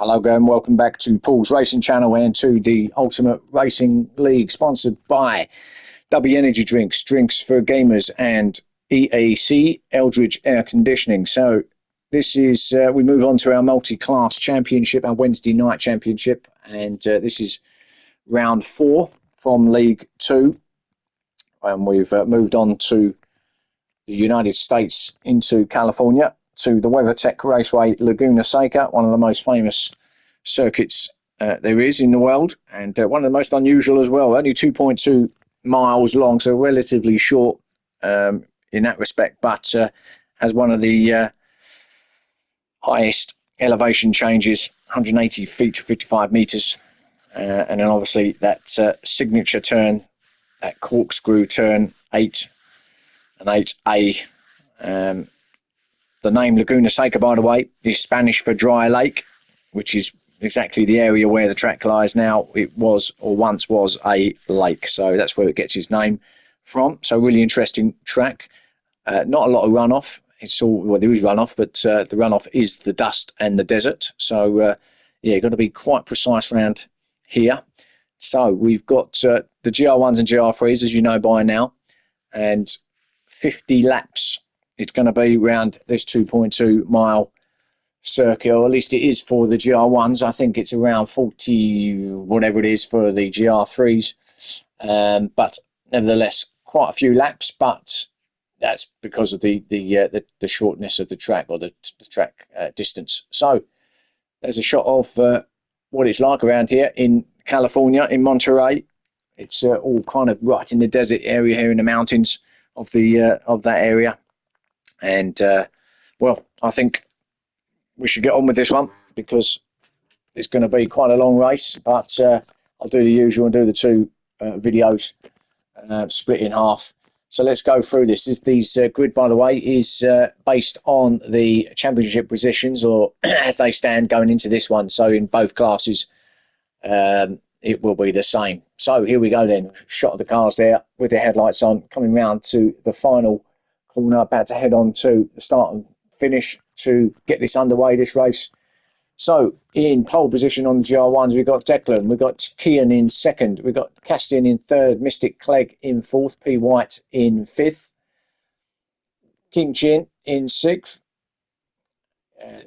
Hello again, welcome back to Paul's Racing Channel and to the Ultimate Racing League, sponsored by W Energy Drinks, Drinks for Gamers, and EAC, Eldridge Air Conditioning. So this is, we move on to our Multiclass Championship, our Wednesday night championship, and this is round 4 from League 2. And we've moved on to the United States into California, to the WeatherTech Raceway Laguna Seca, one of the most famous circuits there is in the world, and one of the most unusual as well. Only 2.2 miles long, so relatively short in that respect, but has one of the highest elevation changes, 180 feet to 55 meters, and then obviously that signature turn, that corkscrew turn 8 and 8A. The name Laguna Seca, by the way, is Spanish for dry lake, which is exactly the area where the track lies now. It was, or once was, a lake, so that's where it gets its name from. So really interesting track. Not a lot of runoff. It's all, well, there is runoff, but the runoff is the dust and the desert. So yeah, got to be quite precise around here. So we've got the GR1s and GR3s, as you know by now, and 50 laps. It's going to be around this 2.2 mile circuit, or at least it is for the GR1s. I think it's around 40, whatever it is, for the GR3s. But nevertheless, quite a few laps, but that's because of the shortness of the track, or the track distance. So there's a shot of what it's like around here in California, in Monterey. It's all kind of right in the desert area here, in the mountains of that area. And well, I think we should get on with this one, because it's going to be quite a long race. But I'll do the usual and do the two videos split in half. So let's go through this. These grid, by the way, is based on the championship positions, or as they stand going into this one. So in both classes, it will be the same. So here we go then. Shot of the cars there with their headlights on, coming round to the final corner, about to head on to the start and finish to get this underway, this race. So in pole position on the GR1s, we've got Declan, we've got Kian in second, we've got Castian in third, Mystic Clegg in fourth, P. White in fifth, King Chin in sixth,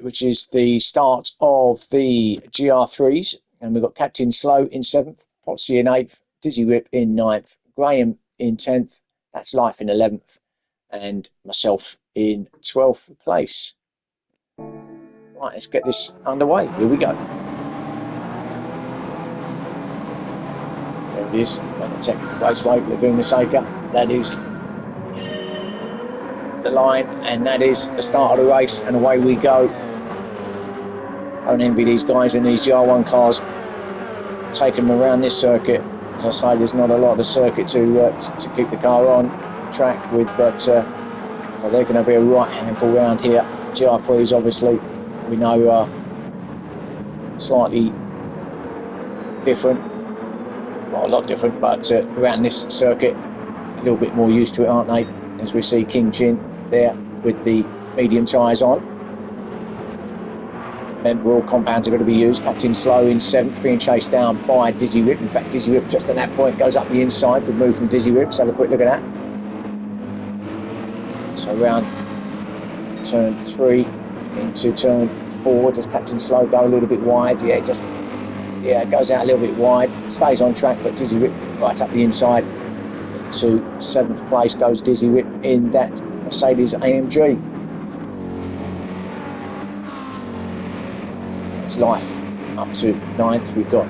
which is the start of the GR3s, and we've got Captain Slow in seventh, Potsy in eighth, Dizzy Whip in ninth, Graham in 10th, that's Life in 11th, and myself in 12th place. Right, let's get this underway. Here we go. There it is, WeatherTech Raceway Laguna Seca. That is the line, and that is the start of the race, and away we go. Don't envy these guys in these GR1 cars, taking them around this circuit. As I say, there's not a lot of the circuit to keep the car on track with, but so they're going to be a right handful round here. GR3s, obviously, we know are slightly different, well, a lot different, but around this circuit, a little bit more used to it, aren't they? As we see King Chin there with the medium tyres on. Remember, all compounds are going to be used. Captain Slow in 7th, being chased down by Dizzy Whip. In fact, Dizzy Whip just at that point goes up the inside. Good move from Dizzy Whip. Let's have a quick look at that. So round turn 3 into turn 4. Does Captain Slow go a little bit wide? Yeah, it goes out a little bit wide. Stays on track, but Dizzy Whip right up the inside. Into 7th place goes Dizzy Whip in that Mercedes AMG. It's Life up to 9th. We've got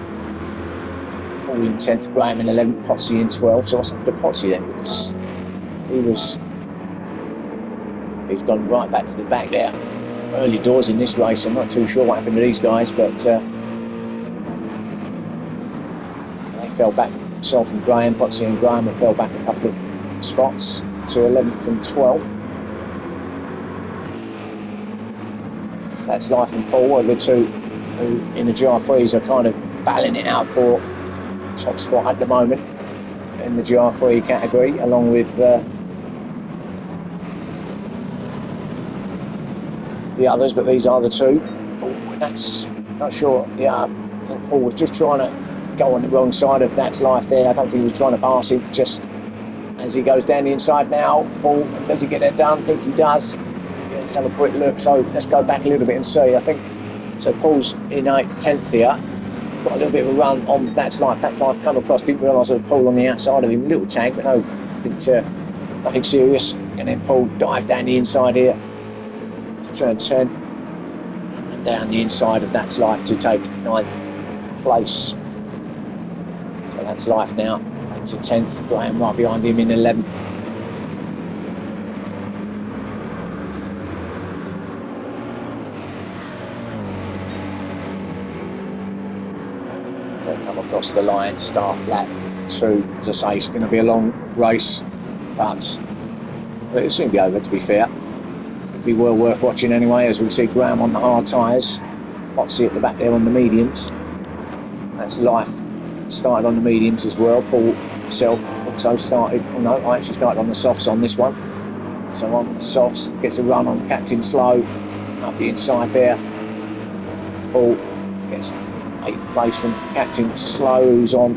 Paul in 10th, Graham in 11th, Potsy in 12th. So what's happened to Potsy then? Because he's gone right back to the back there. Early doors in this race. I'm not too sure what happened to these guys, but they fell back. Himself and Graham, Potsy and Graham have fell back a couple of spots to 11th and 12th. That's Life and Paul are the two who in the GR3s are kind of battling it out for top spot at the moment in the GR3 category, along with the others, but these are the two. Oh, that's Not sure. Yeah, I think Paul was just trying to go on the wrong side of That's Life there. I don't think he was trying to pass him. Just as he goes down the inside now, Paul, does he get that done? I think he does. Yeah, let's have a quick look. So let's go back a little bit and see. I think so. Paul's in 10th here. Got a little bit of a run on That's Life. That's Life come across. Didn't realise there was Paul on the outside of him. Little tag, but no, I think nothing serious. And then Paul dived down the inside here to turn 10. And down the inside of That's Life to take 9th place. So That's Life now into 10th. Graham right behind him in 11th. So come across the line to start lap 2. As I say, it's going to be a long race, but it'll soon be over, to be fair. It'll be well worth watching anyway, as we see Graham on the hard tyres. Potsy at the back there on the mediums. That's Life started on the mediums as well. Paul himself also started, I actually started on the softs on this one. So on the softs, gets a run on Captain Slow up the inside there. Paul gets 8th place from Captain Slow, who's on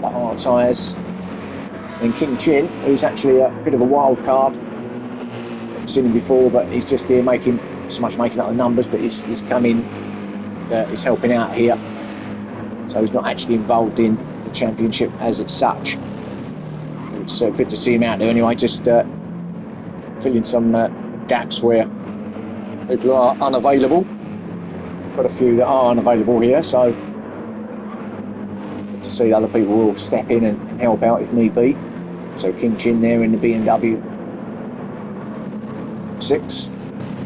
the hard tyres. Then King Chin, who's actually a bit of a wild card. I've seen him before, but he's just here making up the numbers, but he's come in, he's helping out here. So he's not actually involved in the championship as such. It's good to see him out there anyway, just filling some gaps where people are unavailable. Got a few that are unavailable here, so good to see other people will step in and help out if need be. So King Chin there in the BMW 6.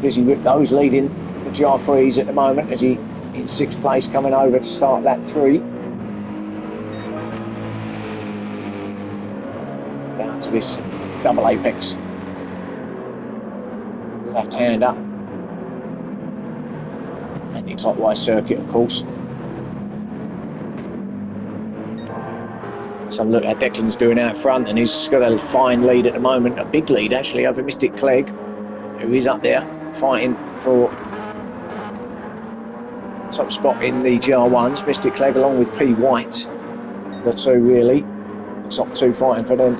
Dizzy Rip those leading the GR3s at the moment as he in 6th place coming over to start lap 3. Down to this double apex left-hander. Anti-clockwise circuit, of course. So look at Declan's doing out front, and he's got a fine lead at the moment, a big lead actually over Mystic Clegg, who is up there fighting for top spot in the GR1s. Mystic Clegg along with P White, the two really, the top two fighting for them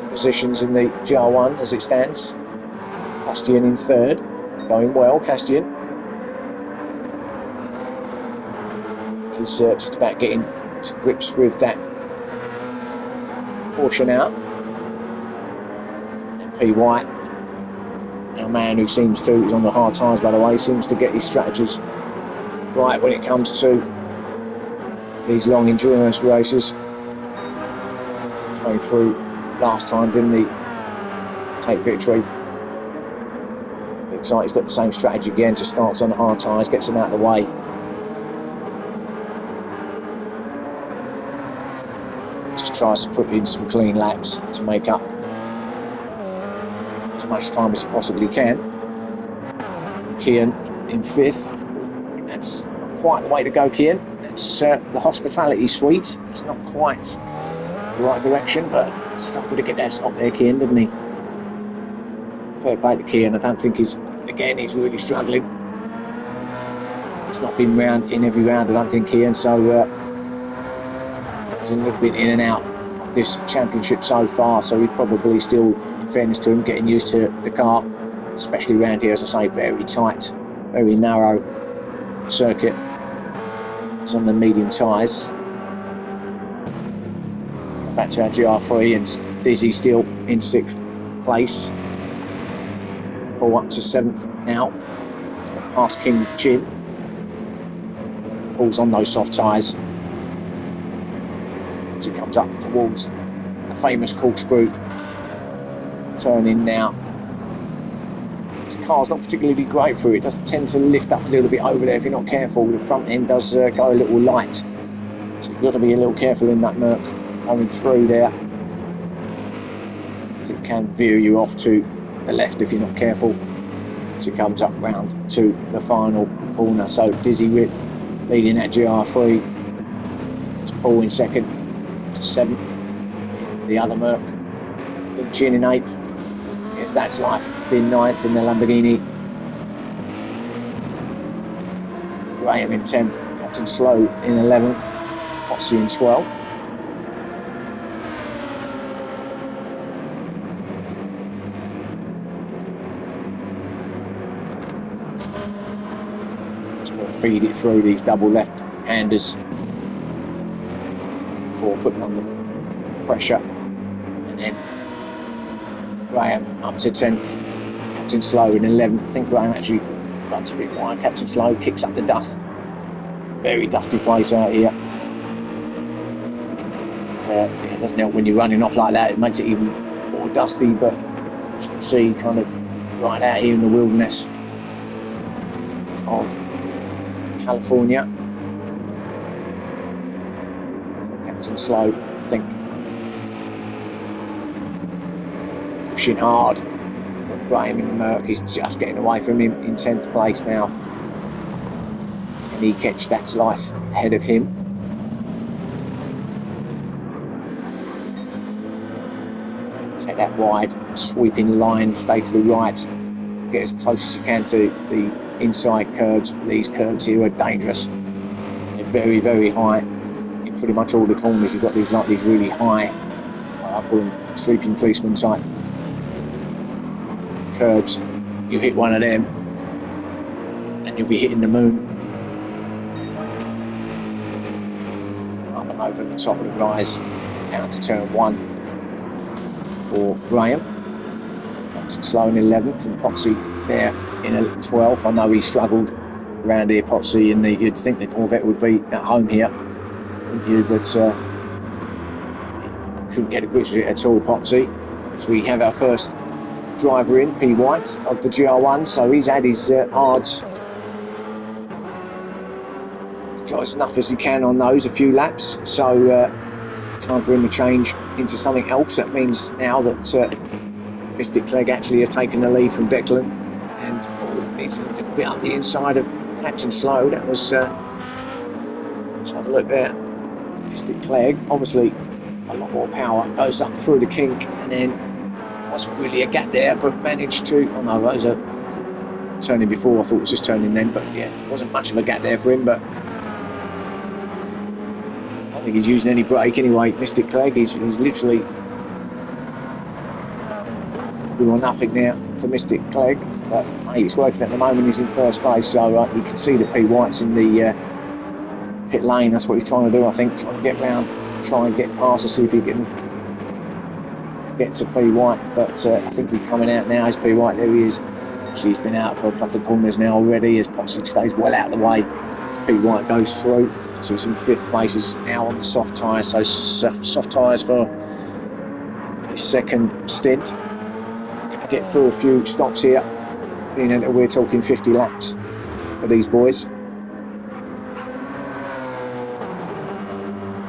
positions in the GR1 as it stands. Castian in 3rd, going well, Castian. He's just about getting to grips with that portion out. And P White, our man who seems to, he's on the hard tyres by the way, seems to get his strategies right when it comes to these long endurance races. Came through last time, didn't he? Take victory. Looks like he's got the same strategy again, just starts on the hard tyres, gets them out of the way. Just tries to put in some clean laps to make up as much time as he possibly can. Kian in 5th. That's not quite the way to go, Kian. It's the hospitality suite. It's not quite the right direction, but struggled to get that stop there, Kian, didn't he? Fair play to Kian. I don't think he's really struggling. He's not been round in every round, I don't think, Kian, so he's a little bit in and out of this championship so far, so he's probably still, in fairness to him, getting used to the car, especially around here, as I say, very tight, very narrow circuit. It's on the medium tyres. Back to our GR3 and Dizzy still in 6th place. Paul up to 7th now. He's got past King Chin. Paul's on those soft tyres as he comes up towards the famous corkscrew turn in now. This car's not particularly great through. It does tend to lift up a little bit over there if you're not careful. The front end does go a little light, so you've got to be a little careful in that Merc coming through there, as it can veer you off to the left if you're not careful as it comes up round to the final corner. So Dizzy Rip leading that GR3. It's Paul in 2nd to 7th. The other Merc, Chin in 8th. Yes, That's Life in 9th in the Lamborghini. Graham in 10th, Captain Slow in 11th, Potsy in 12th. Just going to feed it through these double left-handers before putting on the pressure. And then Graham up to 10th, Captain Slow in 11th. I think Graham actually runs a bit wide. Captain Slow kicks up the dust. Very dusty place out here. It doesn't help when you're running off like that. It makes it even more dusty, but as you can see, kind of right out here in the wilderness of California. Captain Slow, I think, pushing hard. But Graham in the murk is just getting away from him in 10th place now. And he catch that's life ahead of him. Take that wide, sweeping line, stay to the right, get as close as you can to the inside curbs. These curbs here are dangerous. They're very, very high. In pretty much all the corners, you've got these really high, I call them sweeping policeman type curbs. You hit one of them, and you'll be hitting the moon. Up and over the top of the rise, down to turn 1. For Graham, Captain Slow in 11th, and Potsy there in 12th. I know he struggled around here, Potsy, and you'd think the Corvette would be at home here, wouldn't you? But couldn't get a grip of it at all, Potsy. So we have our first driver in, P. White, of the GR1, so he's had his hards. Got as enough as he can on those, a few laps, so time for him to change into something else. That means now that Mystic Clegg actually has taken the lead from Declan, and it's a little bit up the inside of Captain Slow. That was let's have a look there. Mystic Clegg, obviously a lot more power, goes up through the kink, and then wasn't really a gap there, but managed to, oh no, that was a turning before, I thought it was just turning then, but yeah, it wasn't much of a gap there for him, but I don't think he's using any brake anyway. Mystic Clegg, he's literally good or nothing now for Mystic Clegg, but hey, it's working at the moment. He's in first place, so you can see that P. White's in the pit lane. That's what he's trying to do, I think, trying to get round, try and get past to see if he can get to P. White, but I think he's coming out now. Is P. White? There he is. He's been out for a couple of corners now already, as Potsy stays well out of the way. P. White goes through, so he's in 5th place. He's now on the soft tyres, so soft tyres for his second stint. Gonna get through a few stops here, being that we're talking 50 laps for these boys.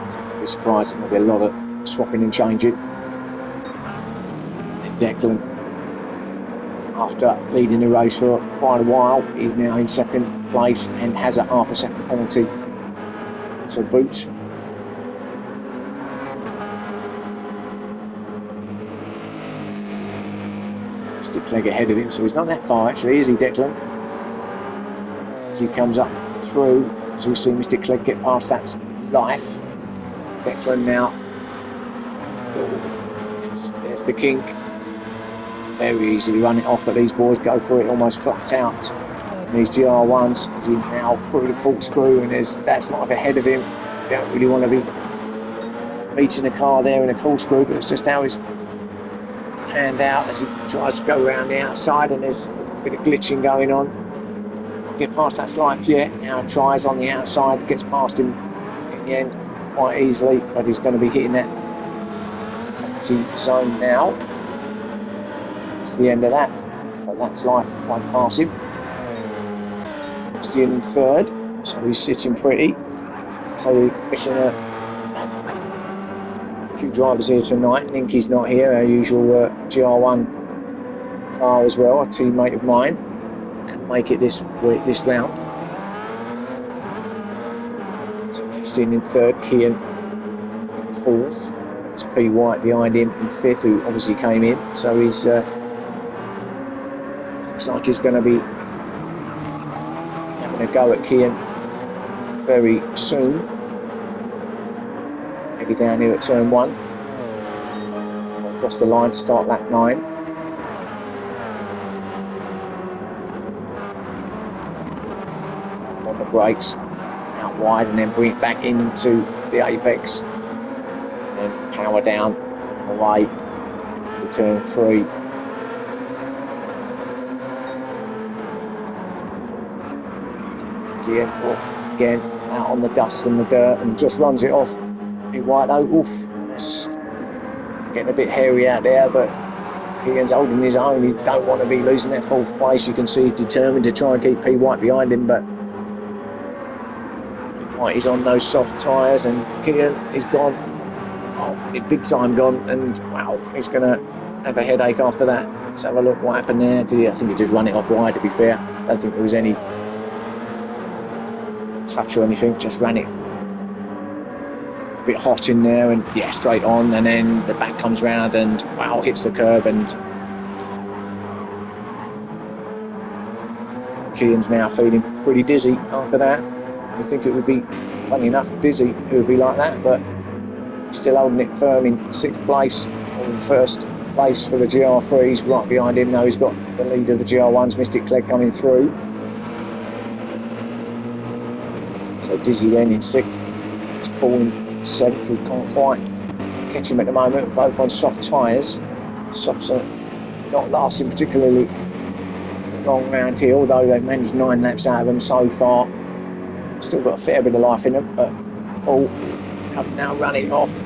So I'll be surprised. There'll be a lot of swapping and changing. Declan, after leading the race for quite a while, is now in 2nd place and has a half a second penalty to boot. Mystic Clegg ahead of him, so he's not that far actually, is he, Declan? As he comes up through, as we see Mystic Clegg get past that life. Declan now, there's the kink. Very easily run it off, but these boys go for it almost flat out. And these GR1s, as he's now through the corkscrew, and that's life ahead of him. You don't really want to be meeting a car there in a corkscrew, but it's just how he's panned out as he tries to go around the outside, and there's a bit of glitching going on. Can't get past that life yet. Now tries on the outside, gets past him in the end quite easily, but he's going to be hitting that empty zone now. To the end of that, but that's life won't pass him. Still in 3rd, so he's sitting pretty. So we're missing a few drivers here tonight. Ninky's not here, our usual GR1 car as well, a teammate of mine. Couldn't make it this round. So Christian in 3rd, Kian in 4th. There's P. White behind him in 5th, who obviously came in, so he's looks like he's going to be having a go at Kian very soon. Maybe down here at turn 1. Across the line to start lap 9. On the brakes, out wide, and then bring it back into the apex. And power down and away to turn 3. Again, out on the dust and the dirt, and just runs it off. White oval. That's getting a bit hairy out there, but Keegan's holding his own. He don't want to be losing that 4th place. You can see he's determined to try and keep P White behind him, but P White is on those soft tyres, and Keegan is gone. Oh, big time gone, and wow, he's going to have a headache after that. Let's have a look what happened there. I think he just ran it off wide, to be fair. I don't think there was any touch or anything, just ran it a bit hot in there, and yeah, straight on, and then the back comes round and wow, hits the curb, and Keegan's now feeling pretty dizzy after that. You think it would be, funny enough, dizzy it would be like that, but still holding it firm in 6th place, in 1st place for the GR3s. Right behind him though, he's got the lead of the GR1s, Mystic Clegg, coming through. So Dizzy then in 6th, he's falling 7th, we can't quite catch him at the moment, both on soft tyres. Softs are not lasting particularly long round here, although they've managed 9 laps out of them so far. Still got a fair bit of life in them, but have now run it off.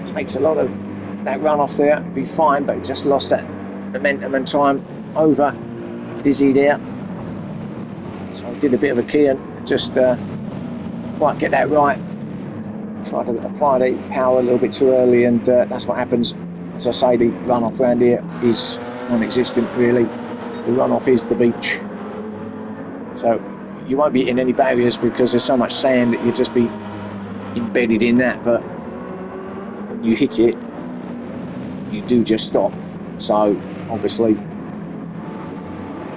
Takes a lot of that run off there, it'd be fine, but just lost that momentum and time over Dizzy there. So I did a bit of a key and just quite get that right. Tried to apply the power a little bit too early, and that's what happens. As I say, the runoff around here is non-existent really. The runoff is the beach. So you won't be hitting any barriers because there's so much sand that you'll just be embedded in that, but when you hit it, you do just stop. So obviously,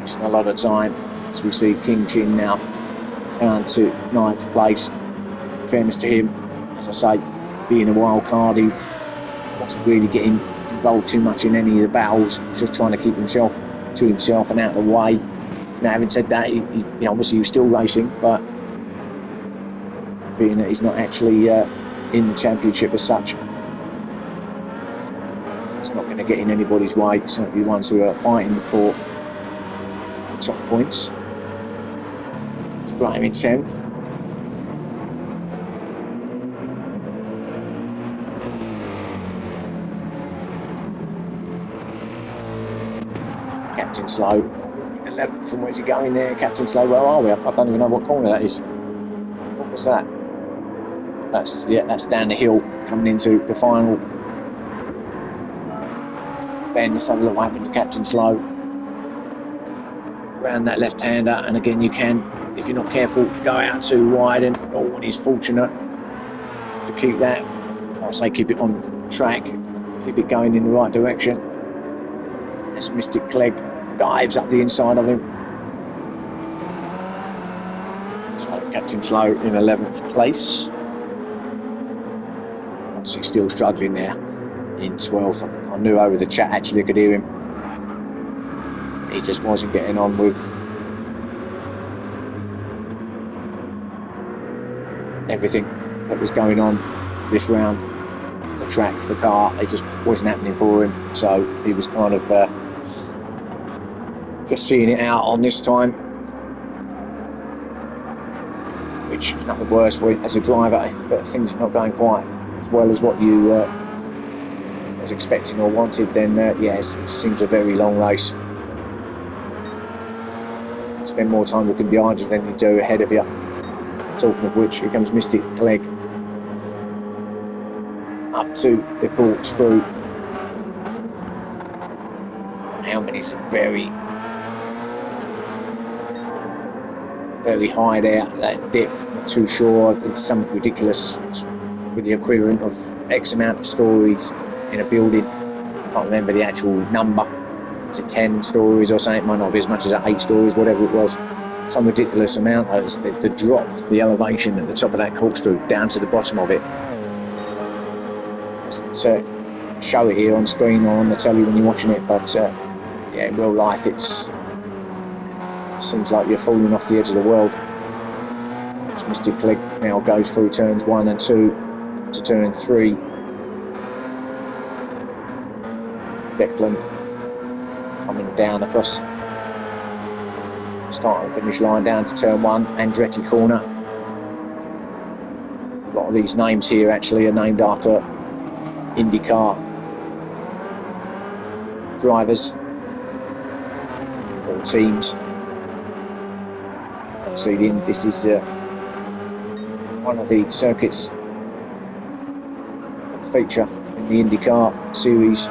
it's a lot of time. As we see King Chin now down to 9th place. In fairness to him, as I say, being a wild card, he wasn't really getting involved too much in any of the battles. He was just trying to keep himself to himself and out of the way. Now, having said that, he obviously was still racing, but being that he's not actually in the championship as such, it's not going to get in anybody's way. Certainly the ones who are fighting for the top points. It's Graham in 10th. Captain Slow, 11th. From where's he going there? Captain Slow, where are we? I don't even know what corner that is. What was that? That's down the hill coming into the final bend. Let's have a look what happened to Captain Slow. Around that left-hander, and again you can, if you're not careful, go out too wide, and and he's fortunate to keep that. I say keep it on track, keep it going in the right direction. As Mystic Clegg dives up the inside of him. So Captain Slow in 11th place. Obviously still struggling there in 12th. I knew over the chat actually I could hear him. He just wasn't getting on with everything that was going on this round. The track, the car, it just wasn't happening for him. So he was kind of just seeing it out on this time, which is nothing worse as a driver if things are not going quite as well as what you was expecting or wanted. Then it seems a very long race. Spend more time looking behind you than you do ahead of you. Talking of which, here comes Mystic Clegg up to the corkscrew. Helmet is very, very high there. That dip, not too sure. It's something ridiculous with the equivalent of X amount of stories in a building. I can't remember the actual number. Was it 10 stories or something? It might not be as much as 8 stories, whatever it was. some ridiculous amount. Those the drop, the elevation at the top of that corkscrew down to the bottom of it. Doesn't show it here on screen or on the telly when you're watching it, but yeah, in real life it seems like you're falling off the edge of the world. Mr. Click now goes through turns 1 and 2 to turn 3. Declan coming down across the start and finish line down to turn 1, Andretti corner. A lot of these names here actually are named after IndyCar drivers or teams. See, this is one of the circuits that feature in the IndyCar series.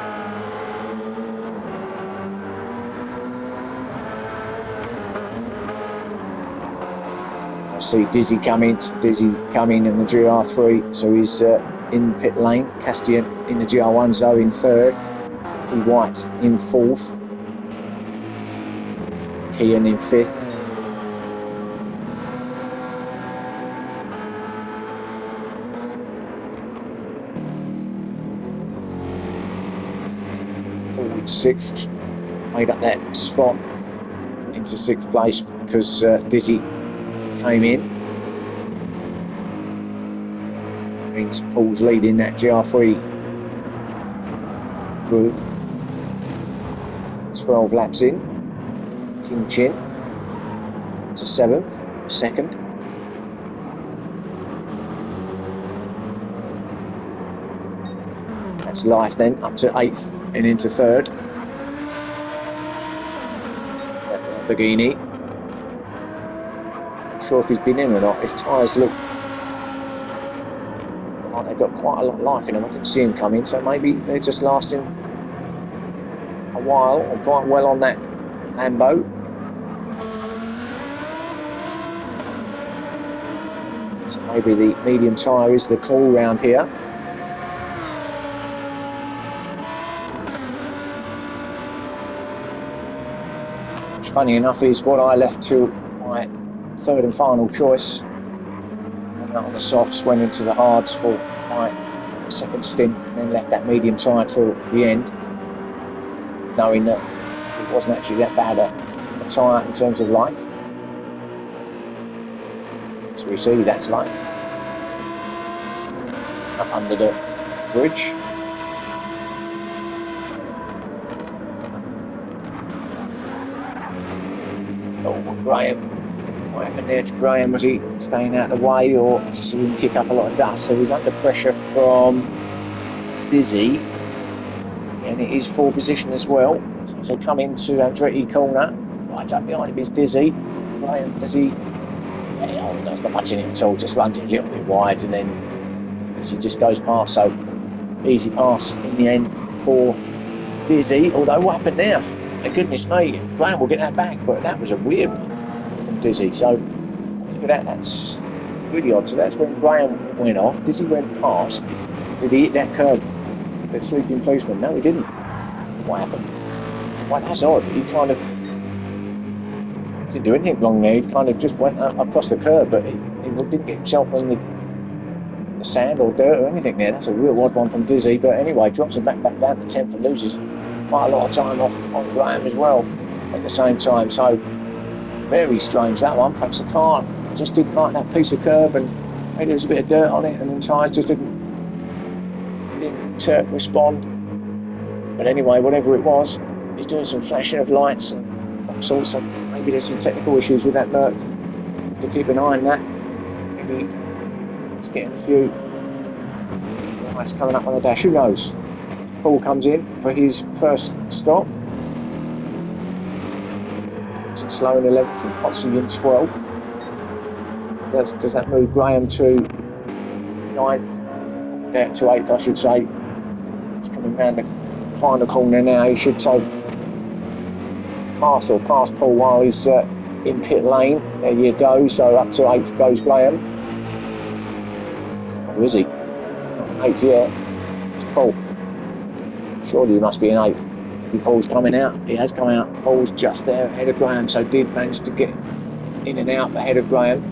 I see Dizzy coming in the GR3, so he's in pit lane. Castian in the GR1, Zoe in 3rd, Key White in 4th, Kian in 5th. Forward 6th, made up that spot into 6th place because Dizzy came in. Means Paul's leading that GR3 group. 12 laps in. Kim Chin to 7th, 2nd. That's life then, up to 8th and into 3rd. Lamborghini. Not sure if he's been in or not. His tyres look like they've got quite a lot of life in them. I didn't see him come in, so maybe they're just lasting a while or quite well on that Lambo. So maybe the medium tyre is the call round here. Which, funny enough, is what I left to my 3rd and final choice. Went out on the softs, went into the hards for my 2nd stint, and then left that medium tyre till the end, knowing that it wasn't actually that bad a tyre in terms of life. So we see that's life. Up under the bridge. Oh, Graham. What happened there to Graham? Was he staying out of the way or just see him kick up a lot of dust? So he's under pressure from Dizzy. And it is 4 position as well. So as they come into Andretti corner, right up behind him is Dizzy. Graham, does he? Yeah, no, there's not much in it at all. Just runs it a little bit wide and then Dizzy just goes past. So easy pass in the end for Dizzy. Although what happened there? My goodness me, Graham will get that back, but that was a weird one from Dizzy. So look at that. That's really odd. So that's when Graham went off. Dizzy went past. Did he hit that curb? That sleeping policeman? No, he didn't. What happened? Well, that's odd. He kind of didn't do anything wrong there. He kind of just went across the curb, but he didn't get himself in the sand or dirt or anything there. That's a real odd one from Dizzy. But anyway, drops him back down to 10th and loses quite a lot of time off on Graham as well at the same time. So very strange that one. Perhaps the car just didn't like that piece of curb and maybe there was a bit of dirt on it and the tyres just didn't respond. But anyway, whatever it was, he's doing some flashing of lights and all sorts of, maybe there's some technical issues with that Merc. Have to keep an eye on that. Maybe it's getting a few lights coming up on the dash. Who knows? Paul comes in for his first stop. It's slow in 11th and Potsy in 12th. Does that move Graham to 9th? Down to 8th, I should say. It's coming round the final corner now. He should take pass Paul while he's in pit lane. There you go. So up to 8th goes Graham. Or is he? Not 8th yet. It's Paul. Surely he must be in 8th. Maybe Paul's coming out. He has come out. Paul's just there ahead of Graham, so did manage to get in and out ahead of Graham.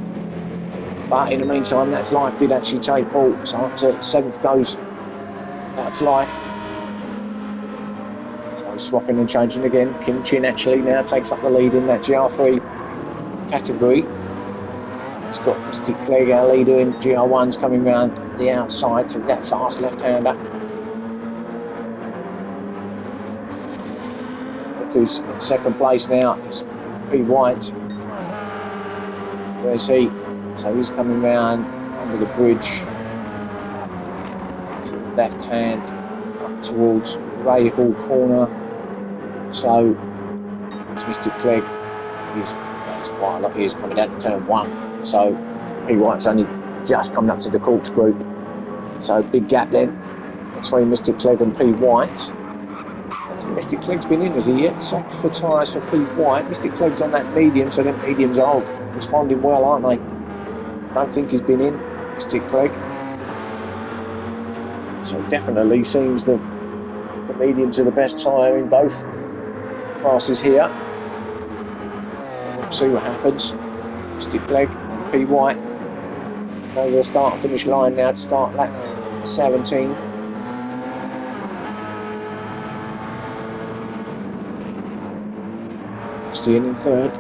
But in the meantime, That's Life did actually take Paul. So up to 7th goes That's Life. So swapping and changing again. Kim Chin actually now takes up the lead in that GR3 category. He's got Mystic Clegg, our leader in GR1s, coming round the outside through that fast left-hander. Look who's in 2nd place now is P. White. Where's he? So he's coming round under the bridge to the left hand up towards Ray Hall corner. So it's Mystic Clegg. He's quite a lot. He's coming down to turn 1. So P. White's only just coming up to the corkscrew. So big gap then between Mystic Clegg and P. White. I think Mystic Clegg's been in, has he yet? Soft for tyres for P. White. Mystic Clegg's on that medium, so them mediums are responding well, aren't they? Don't think he's been in, Mystic Clegg. So definitely seems that the mediums are the best tyre in both classes here. We'll see what happens. Mystic Clegg and P. White over the start and finish line now to start lap 17. Still in 3rd.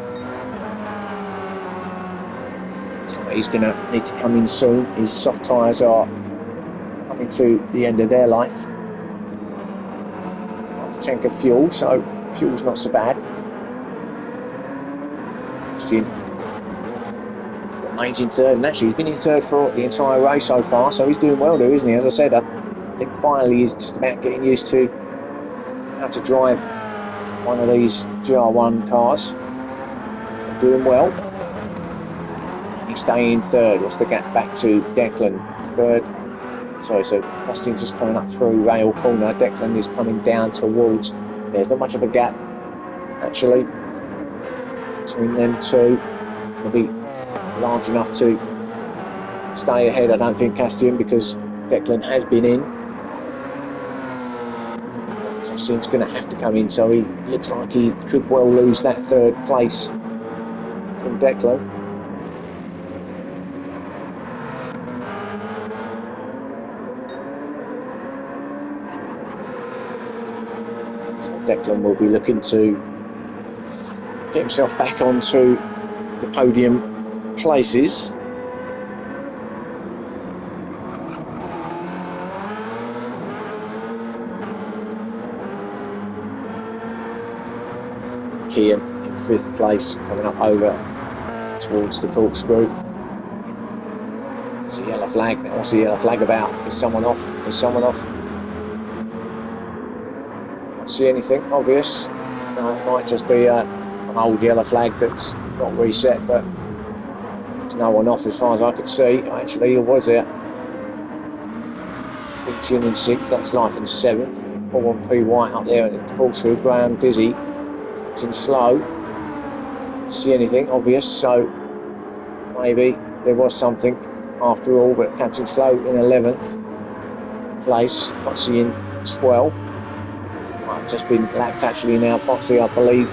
So he's going to need to come in soon. His soft tyres are coming to the end of their life. Half a tank of fuel, so fuel's not so bad. Still remains in 3rd, and actually he's been in 3rd for the entire race so far, so he's doing well there, isn't he? As I said, I think finally he's just about getting used to how to drive one of these GR1 cars. So doing well. He's staying in 3rd. What's the gap back to Declan? 3rd. Sorry, so Justin's just coming up through rail corner. Declan is coming down towards. There's not much of a gap actually between them two. It'll be large enough to stay ahead, I don't think, Castian, because Declan has been in. Castian's going to have to come in, so he looks like he could well lose that 3rd place from Declan. So Declan will be looking to get himself back onto the podium places. Kian in 5th place, coming up over towards the corkscrew. It's a yellow flag. Now, what's the yellow flag about? Is someone off? Is someone off? Can't see anything obvious. No, it might just be an old yellow flag that's not reset, but there's no one off as far as I could see. Actually, or was it? Big Chin in 6th, That's Life in 7th. 4-1 P. White up there at the corkscrew. Graham Dizzy. Captain Slow. See anything obvious? So maybe there was something after all, but Captain Slow in 11th place. Potsy in 12th. I've just been lapped actually now. Potsy, I believe.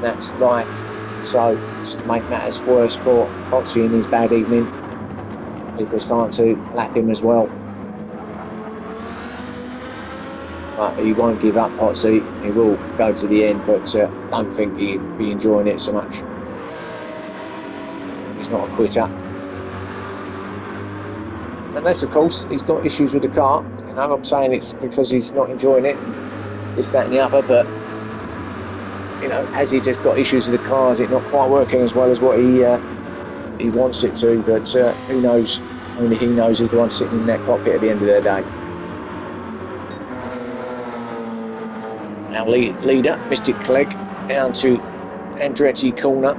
That's Life. So just to make matters worse for Potsy in his bad evening, people are starting to lap him as well. But he won't give up, Potsy. He will go to the end, but I don't think he'll be enjoying it so much. He's not a quitter. Unless, of course, he's got issues with the car. You know, I'm saying it's because he's not enjoying it, this, that and the other, but you know, has he just got issues with the car? Is it not quite working as well as what he wants it to? But who knows? Only he knows is the one sitting in that cockpit at the end of the day. Our leader, Mystic Clegg, down to Andretti corner.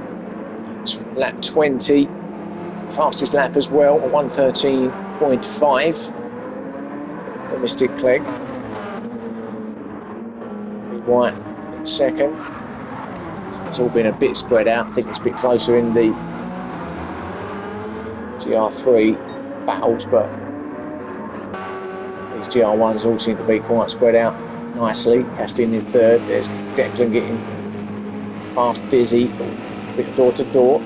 Lap 20. Fastest lap as well, 1:13.5 for Mystic Clegg. White in 2nd. So it's all been a bit spread out. I think it's a bit closer in the GR3 battles, but these GR1s all seem to be quite spread out nicely. Casting in 3rd. There's Declan getting past Dizzy. bit of door to door.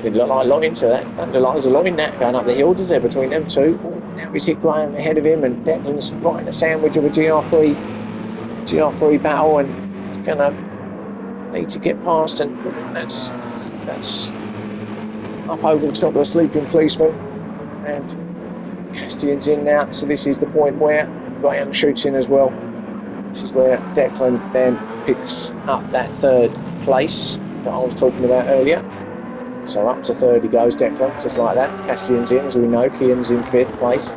Didn't look like long into that. Doesn't look like there's a long in that going up the hill, does there, between them two? Oh, now he's hit Graham ahead of him, and Declan's right in the sandwich of a GR3 battle, and he's going to need to get past, and that's up over the top of the sleeping policeman, and Castian's in now. So this is the point where Graham shoots in as well. This is where Declan then picks up that third place that I was talking about earlier. So up to third he goes, Declan, just like that. Castian's in, as we know. Kian's in fifth place.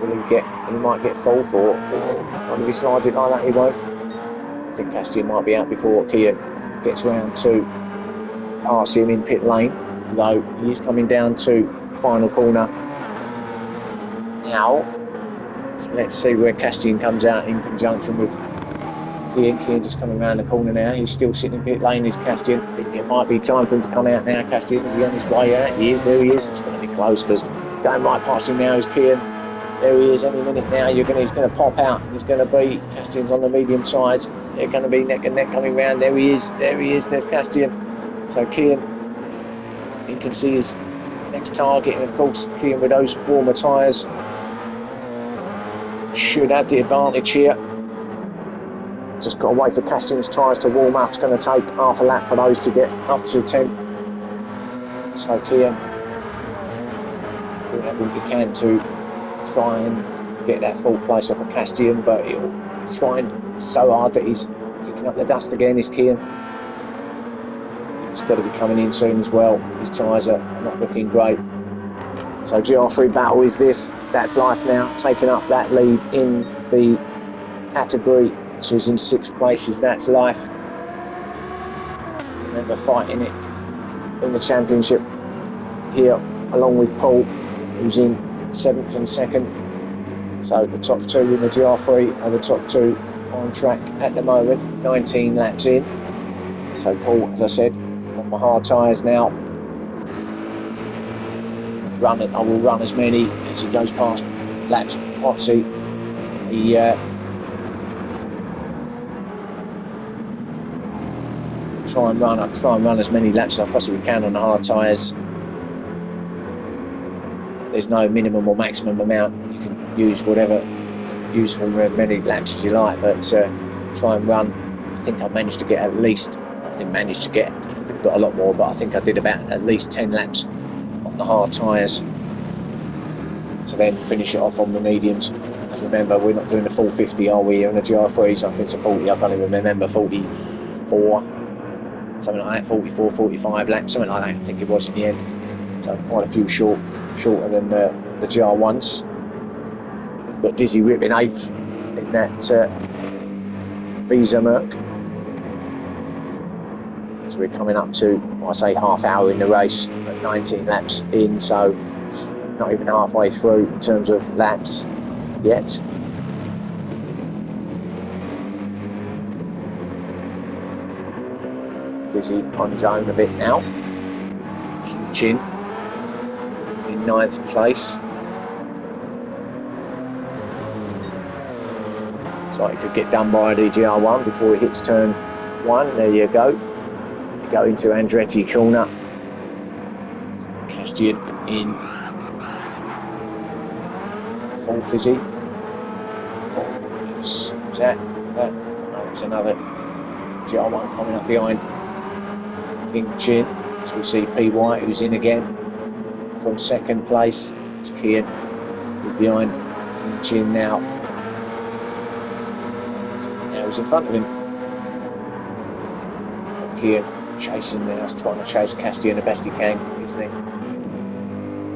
Will he might get fourth, or if he slides it like that, he won't. I think Castian might be out before Kian gets round to pass him in pit lane, though he is coming down to the final corner now. So let's see where Castian comes out in conjunction with Kian. Kian just coming around the corner now. He's still sitting in pit lane, is Castian. I think it might be time for him to come out now. Castian, is he on his way out? He is, there he is. It's going to be close, because going right past him now is Kian. There he is, any minute now. He's going to pop out. He's going to be, Castian's on the medium sides. They're going to be neck and neck coming round. There he is, there's Castian. So Kian, you can see his next target, and of course Kian with those warmer tyres should have the advantage here. Just got to wait for Castian's tyres to warm up. It's going to take half a lap for those to get up to 10. So Kian doing everything he can to try and get that fourth place off of Castian, but he's trying so hard that he's kicking up the dust again, is Kian. He's got to be coming in soon as well. His tyres are not looking great. So GR3 battle is this. That's life now, taking up that lead in the category, which is in sixth place. That's life. Remember fighting it in the championship here, along with Paul, who's in seventh and second. So the top two in the GR3 are the top two on track at the moment, 19 laps in. So Paul, as I said, on my hard tyres now. I will run as many as he goes past laps. Potsy, I'll try and run as many laps as I possibly can on the hard tyres. There's no minimum or maximum amount. You can use from as many laps as you like, but try and run. I think I managed to get I didn't manage to get, got a lot more, but I think I did about at least 10 laps on the hard tyres to then finish it off on the mediums. As remember, we're not doing the full 50, are we, on the GR3s? I think it's a 40, I can't even remember, 44, something like that, 44, 45 laps, something like that, I think it was in the end. So quite a few shorter than the GR1s. Got Dizzy Rip in 8th in that Visa Merc. So we're coming up to, I say, half hour in the race, at 19 laps in, so not even halfway through in terms of laps yet. Dizzy on his own a bit now. Chin in 9th place. So he could get done by the GR1 before he hits turn 1. There you go. You go into Andretti corner. Castian in 4th, is he? Is that? No, it's another GR1 coming up behind King Chin. So we see P. White, who's in again from 2nd place. It's Kian behind King Chin now. Now he's in front of him. Kian chasing now, trying to chase Castian the best he can, isn't he?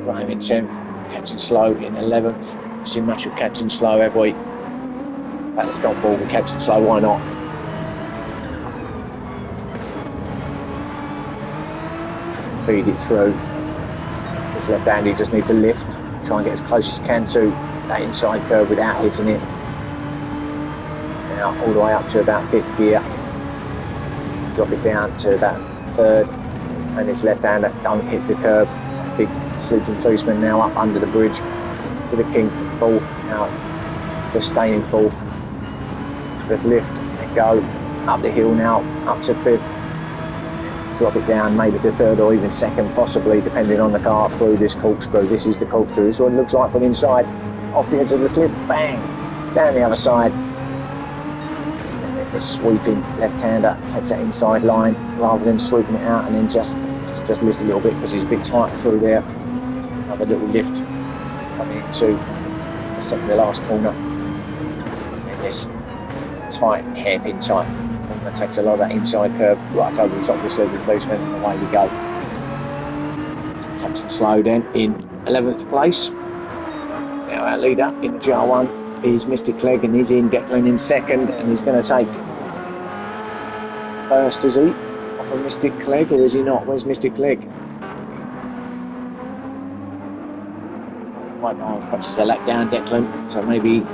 Graham in 10th, Captain Slow in 11th. Seen much of Captain Slow, have we? Let's go ball with Captain Slow, why not? Feed it through. His left hand, he just needs to lift, try and get as close as he can to that inside curve without hitting it. Now all the way up to about 5th gear. Drop it down to about 3rd, and his left hand don't hit the curb. Big sleeping policeman now up under the bridge to the King 4th. Now just stay in 4th. Just lift and go. up the hill now, up to 5th. Drop it down maybe to 3rd or even 2nd, possibly, depending on the car, through this corkscrew. This is the corkscrew. This is what it looks like from inside. Off the edge of the cliff, bang! Down the other side. And then this sweeping left-hander takes that inside line rather than sweeping it out and then just lift a little bit because he's a bit tight through there. Another little lift coming into the second to last corner. And this tight, hairpin tight corner takes a lot of that inside curve right over the top of this loop replacement, and away we go. So Captain Slow then in 11th place. Now our leader in the GR1 is Mr. Clegg, and he's in. Declan in 2nd, and he's going to take first, is he? Off of Mr. Clegg, or is he not? Where's Mr. Clegg? Right now, perhaps he's a lap down, Declan, so maybe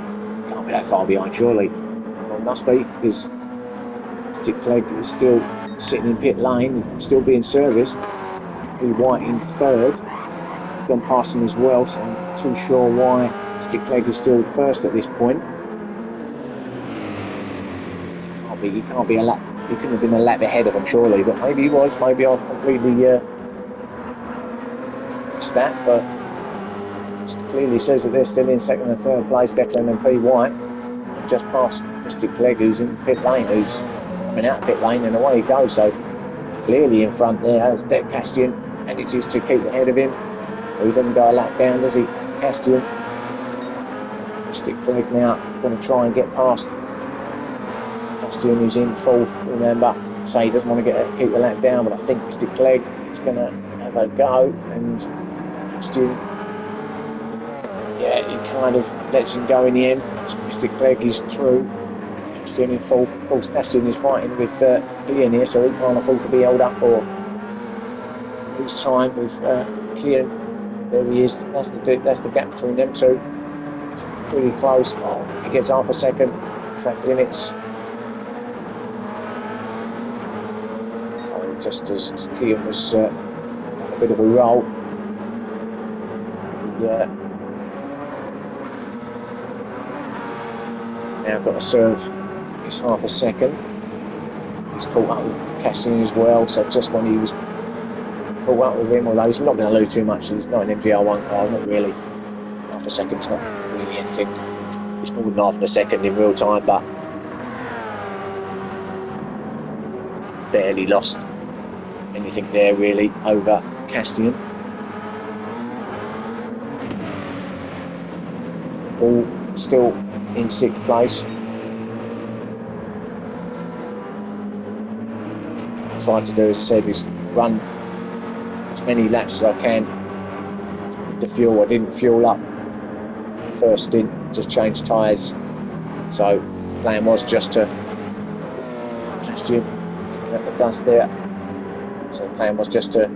can't be that far behind, surely. Well, it must be, because Mr. Clegg is still sitting in pit lane, still being serviced. Be White in 3rd. Gone past him as well, so I'm not too sure why Mr. Clegg is still first at this point. He can't be a lap. He couldn't have been a lap ahead of him, surely, but maybe he was. Maybe I've completely missed that, but it clearly says that they're still in 2nd and 3rd place, Declan and P. White, and just past Mr. Clegg, who's in pit lane, who's coming out of pit lane, and away he goes. So clearly in front there as Dec Castian, and it's just to keep ahead of him. So he doesn't go a lap down, does he? Castian. Mr. Clegg now going to try and get past Castian, who's in 4th. Remember, say he doesn't want to keep the lap down, but I think Mr. Clegg is going to have a go, and Castian, yeah, he kind of lets him go in the end. So Mr. Clegg is through. Castian in 4th. Of course, Castian is fighting with Kian here, so he can't afford to be held up or lose time with Kian. There he is. That's the gap between them two. It's pretty close. Oh, he gets half a second. Track limits. So just as Kian was on a bit of a roll, he's now got to serve his half a second. He's caught up with Castian as well. So just when he was caught up with him, although he's not going to lose too much. He's not an MGR1 car, not really. Half a second's not really anything. It's more than half a second in real time, but barely lost anything there really over Castian. Paul still in 6th place. Trying to do, as I said, is run as many laps as I can with the fuel. I didn't fuel up first stint, just changed tyres. So plan was just to Castian at the dust there. So the plan was just to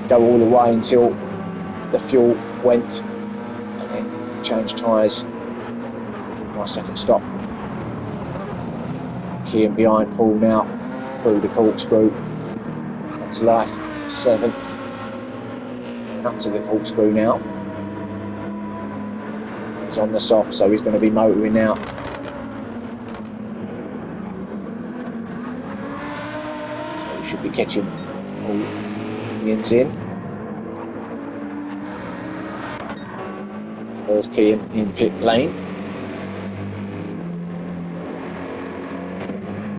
go all the way until the fuel went and then change tyres. My second stop. Kian behind Paul now through the corkscrew. That's life 7th. Up to the corkscrew now. He's on the soft, so he's going to be motoring now. So he should be catching all Kian's in. So there's Kian in pit lane.